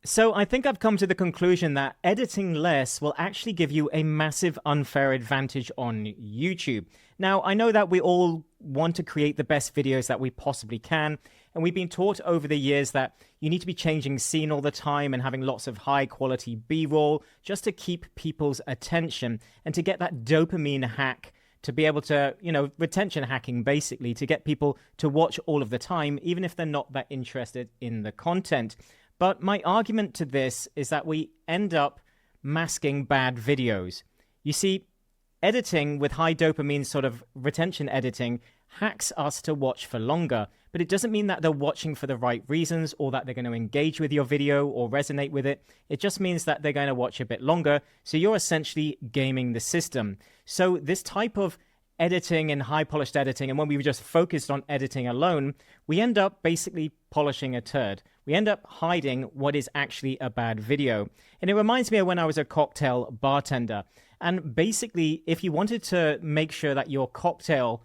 So I think I've come to the conclusion that editing less will actually give you a massive unfair advantage on YouTube. Now, I know that we all want to create the best videos that we possibly can, and we've been taught over the years that you need to be changing scene all the time and having lots of high quality B-roll just to keep people's attention and to get that dopamine hack, to be able to, retention hacking basically, to get people to watch all of the time, even if they're not that interested in the content. But my argument to this is that we end up masking bad videos. You see, editing with high dopamine sort of retention editing hacks us to watch for longer, but it doesn't mean that they're watching for the right reasons or that they're going to engage with your video or resonate with it. It just means that they're going to watch a bit longer, so you're essentially gaming the system. So this type of editing and high polished editing, and when we were just focused on editing alone, we end up basically polishing a turd. We end up hiding what is actually a bad video. And it reminds me of when I was a cocktail bartender. And basically, if you wanted to make sure that your cocktail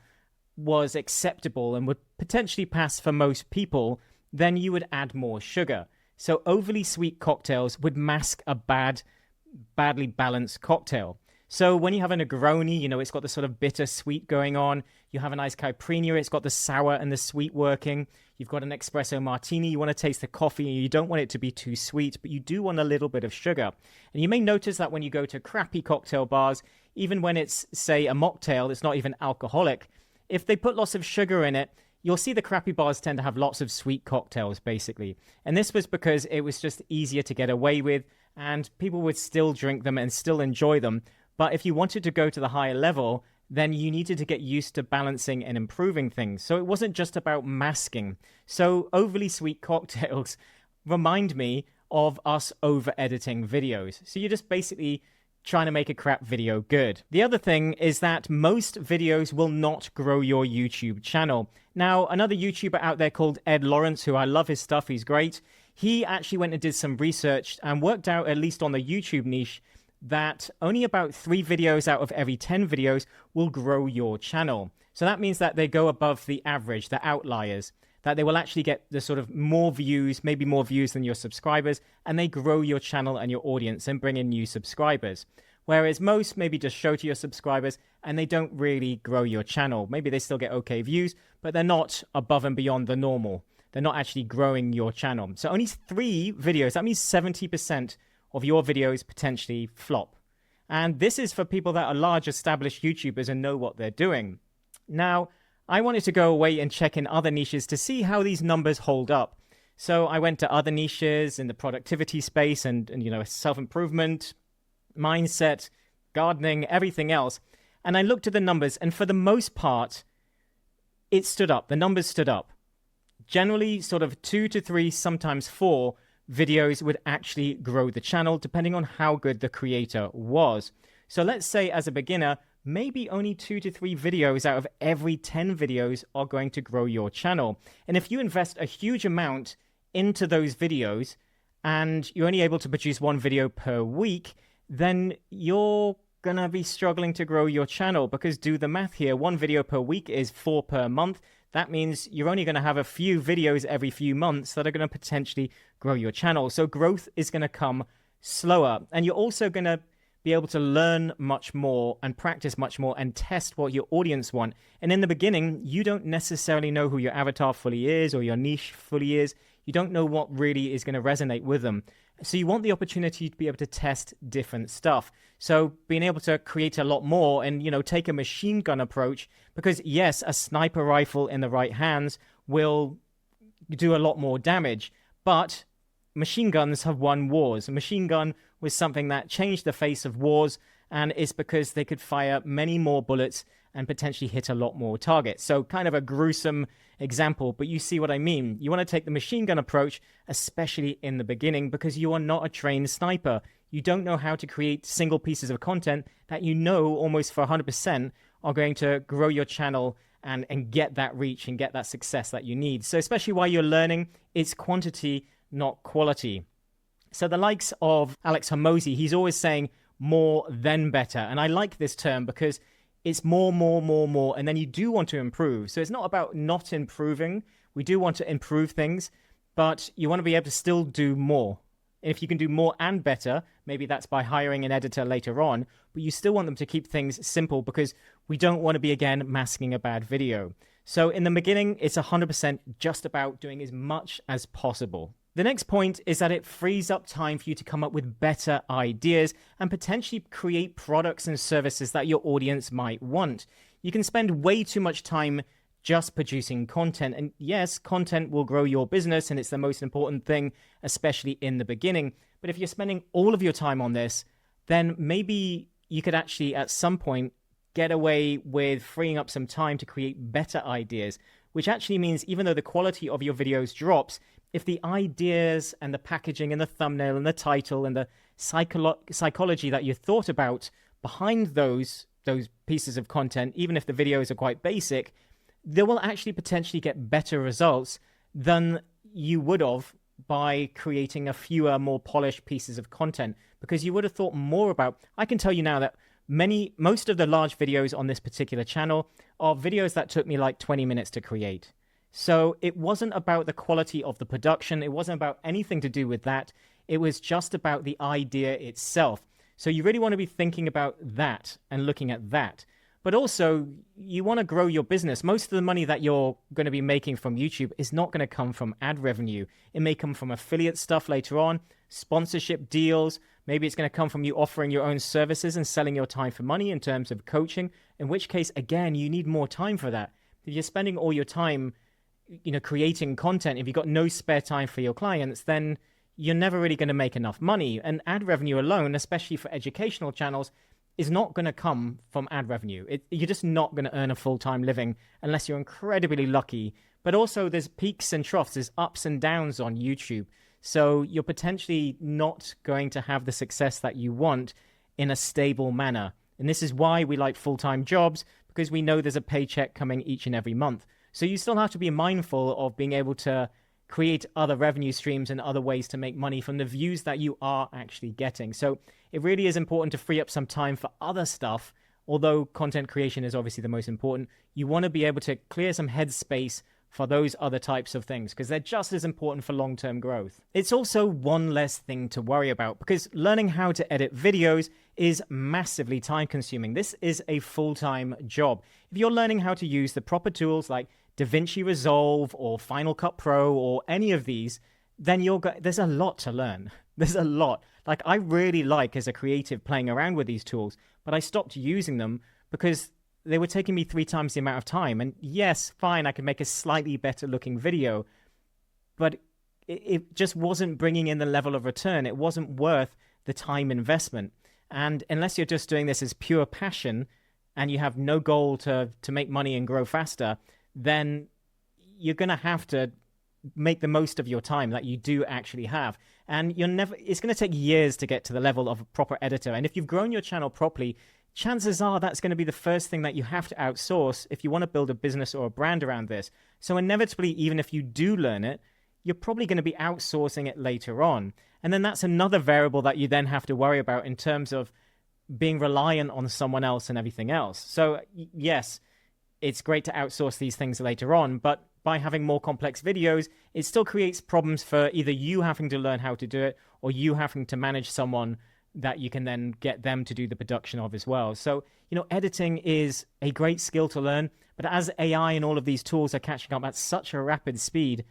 was acceptable and would potentially pass for most people, then you would add more sugar. So overly sweet cocktails would mask a badly balanced cocktail. So when you have a Negroni, it's got the sort of bitter sweet going on. You have a nice Caipirinha, it's got the sour and the sweet working. You've got an espresso martini, you want to taste the coffee, and you don't want it to be too sweet, but you do want a little bit of sugar. And you may notice that when you go to crappy cocktail bars, even when it's, say, a mocktail, it's not even alcoholic, if they put lots of sugar in it, you'll see the crappy bars tend to have lots of sweet cocktails, basically. And this was because it was just easier to get away with, and people would still drink them and still enjoy them. But if you wanted to go to the higher level, then you needed to get used to balancing and improving things. So it wasn't just about masking. So overly sweet cocktails remind me of us over-editing videos. So you're just basically trying to make a crap video good. The other thing is that most videos will not grow your YouTube channel. Now, another YouTuber out there called Ed Lawrence, who I love his stuff, he's great. He actually went and did some research and worked out, at least on the YouTube niche, that only about 3 videos out of every 10 videos will grow your channel. So that means that they go above the average, the outliers, that they will actually get the sort of more views, maybe more views than your subscribers, and they grow your channel and your audience and bring in new subscribers. Whereas most maybe just show to your subscribers and they don't really grow your channel. Maybe they still get okay views, but they're not above and beyond the normal. They're not actually growing your channel. So only 3 videos, that means 70% of your videos potentially flop. And this is for people that are large established YouTubers and know what they're doing. Now, I wanted to go away and check in other niches to see how these numbers hold up. So I went to other niches in the productivity space and self-improvement, mindset, gardening, everything else. And I looked at the numbers, and for the most part, it stood up. The numbers stood up. Generally, sort of 2 to 3, sometimes 4 videos would actually grow the channel, depending on how good the creator was. So let's say as a beginner, maybe only 2 to 3 videos out of every 10 videos are going to grow your channel. And if you invest a huge amount into those videos and you're only able to produce 1 video per week, then you're going to be struggling to grow your channel, because do the math here, 1 video per week is 4 per month. That means you're only going to have a few videos every few months that are going to potentially grow your channel. So growth is going to come slower. And you're also going to be able to learn much more and practice much more and test what your audience want. And in the beginning, you don't necessarily know who your avatar fully is or your niche fully is. You don't know what really is going to resonate with them. So you want the opportunity to be able to test different stuff. So being able to create a lot more and, take a machine gun approach, because yes, a sniper rifle in the right hands will do a lot more damage, but machine guns have won wars. A machine gun was something that changed the face of wars, and it's because they could fire many more bullets and potentially hit a lot more targets. So kind of a gruesome example, but you see what I mean. You want to take the machine gun approach, especially in the beginning, because you are not a trained sniper. You don't know how to create single pieces of content that almost for 100% are going to grow your channel and get that reach and get that success that you need. So especially while you're learning, it's quantity, not quality. So the likes of Alex Hormozi, he's always saying more then better. And I like this term because it's more, and then you do want to improve. So it's not about not improving. We do want to improve things, but you want to be able to still do more. And if you can do more and better, maybe that's by hiring an editor later on, but you still want them to keep things simple because we don't want to be, again, masking a bad video. So in the beginning, it's 100% just about doing as much as possible. The next point is that it frees up time for you to come up with better ideas and potentially create products and services that your audience might want. You can spend way too much time just producing content. And yes, content will grow your business and it's the most important thing, especially in the beginning. But if you're spending all of your time on this, then maybe you could actually at some point get away with freeing up some time to create better ideas, which actually means even though the quality of your videos drops, if the ideas and the packaging and the thumbnail and the title and the psychology that you thought about behind those pieces of content, even if the videos are quite basic, they will actually potentially get better results than you would have by creating a fewer, more polished pieces of content, because you would have thought more about. I can tell you now that most of the large videos on this particular channel are videos that took me like 20 minutes to create. So it wasn't about the quality of the production. It wasn't about anything to do with that. It was just about the idea itself. So you really want to be thinking about that and looking at that. But also, you want to grow your business. Most of the money that you're going to be making from YouTube is not going to come from ad revenue. It may come from affiliate stuff later on, sponsorship deals. Maybe it's going to come from you offering your own services and selling your time for money in terms of coaching, in which case, again, you need more time for that. If you're spending all your time creating content, if you've got no spare time for your clients, then you're never really going to make enough money. And ad revenue alone, especially for educational channels, is not going to come from ad revenue. You're just not going to earn a full-time living unless you're incredibly lucky. But also there's peaks and troughs, there's ups and downs on YouTube. So you're potentially not going to have the success that you want in a stable manner. And this is why we like full-time jobs, because we know there's a paycheck coming each and every month. So you still have to be mindful of being able to create other revenue streams and other ways to make money from the views that you are actually getting. So it really is important to free up some time for other stuff. Although content creation is obviously the most important, you want to be able to clear some headspace for those other types of things because they're just as important for long-term growth. It's also one less thing to worry about because learning how to edit videos is massively time-consuming. This is a full-time job. If you're learning how to use the proper tools like DaVinci Resolve or Final Cut Pro or any of these, then there's a lot to learn. There's a lot. Like I really like as a creative playing around with these tools, but I stopped using them because they were taking me 3 times the amount of time. And yes, fine, I could make a slightly better looking video, but it just wasn't bringing in the level of return. It wasn't worth the time investment. And unless you're just doing this as pure passion and you have no goal to make money and grow faster, then you're going to have to make the most of your time that you do actually have. And it's going to take years to get to the level of a proper editor. And if you've grown your channel properly, chances are that's going to be the first thing that you have to outsource if you want to build a business or a brand around this. So inevitably, even if you do learn it, you're probably going to be outsourcing it later on. And then that's another variable that you then have to worry about in terms of being reliant on someone else and everything else. So yes, it's great to outsource these things later on, but by having more complex videos, it still creates problems for either you having to learn how to do it or you having to manage someone that you can then get them to do the production of as well. So, editing is a great skill to learn, but as AI and all of these tools are catching up at such a rapid speed,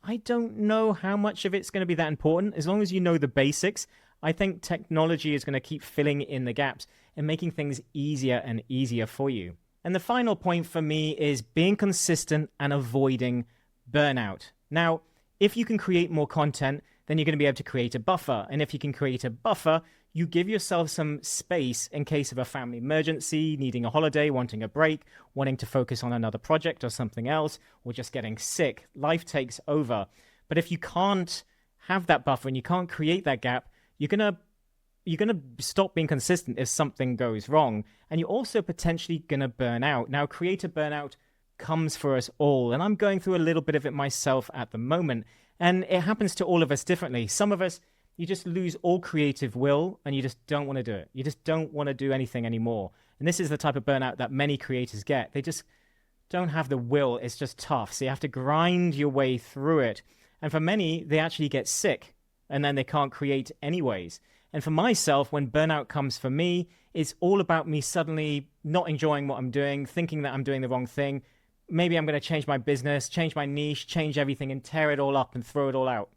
I don't know how much of it's going to be that important. As long as you know the basics, I think technology is going to keep filling in the gaps and making things easier and easier for you. And the final point for me is being consistent and avoiding burnout. Now, if you can create more content, then you're going to be able to create a buffer. And if you can create a buffer, you give yourself some space in case of a family emergency, needing a holiday, wanting a break, wanting to focus on another project or something else, or just getting sick. Life takes over. But if you can't have that buffer and you can't create that gap, you're going to stop being consistent if something goes wrong. And you're also potentially going to burn out. Now, creator burnout comes for us all. And I'm going through a little bit of it myself at the moment. And it happens to all of us differently. Some of us, you just lose all creative will and you just don't want to do it. You just don't want to do anything anymore. And this is the type of burnout that many creators get. They just don't have the will. It's just tough. So you have to grind your way through it. And for many, they actually get sick. and then they can't create anyways. And for myself, when burnout comes for me, it's all about me suddenly not enjoying what I'm doing, thinking that I'm doing the wrong thing. Maybe I'm going to change my business, change my niche, change everything and tear it all up and throw it all out.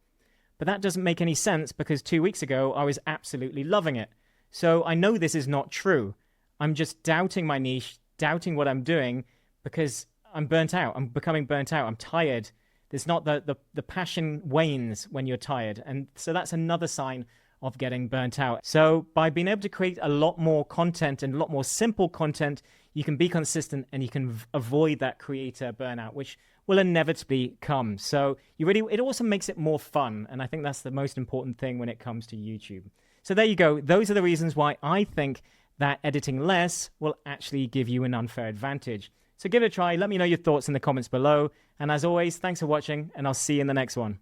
But that doesn't make any sense because 2 weeks ago, I was absolutely loving it. So I know this is not true. I'm just doubting my niche, doubting what I'm doing because I'm burnt out. I'm becoming burnt out. I'm tired. There's not the passion wanes when you're tired. And so that's another sign of getting burnt out. So by being able to create a lot more content and a lot more simple content, you can be consistent and you can avoid that creator burnout, which will inevitably come. So it also makes it more fun. And I think that's the most important thing when it comes to YouTube. So there you go. Those are the reasons why I think that editing less will actually give you an unfair advantage. So give it a try. Let me know your thoughts in the comments below. And as always, thanks for watching, and I'll see you in the next one.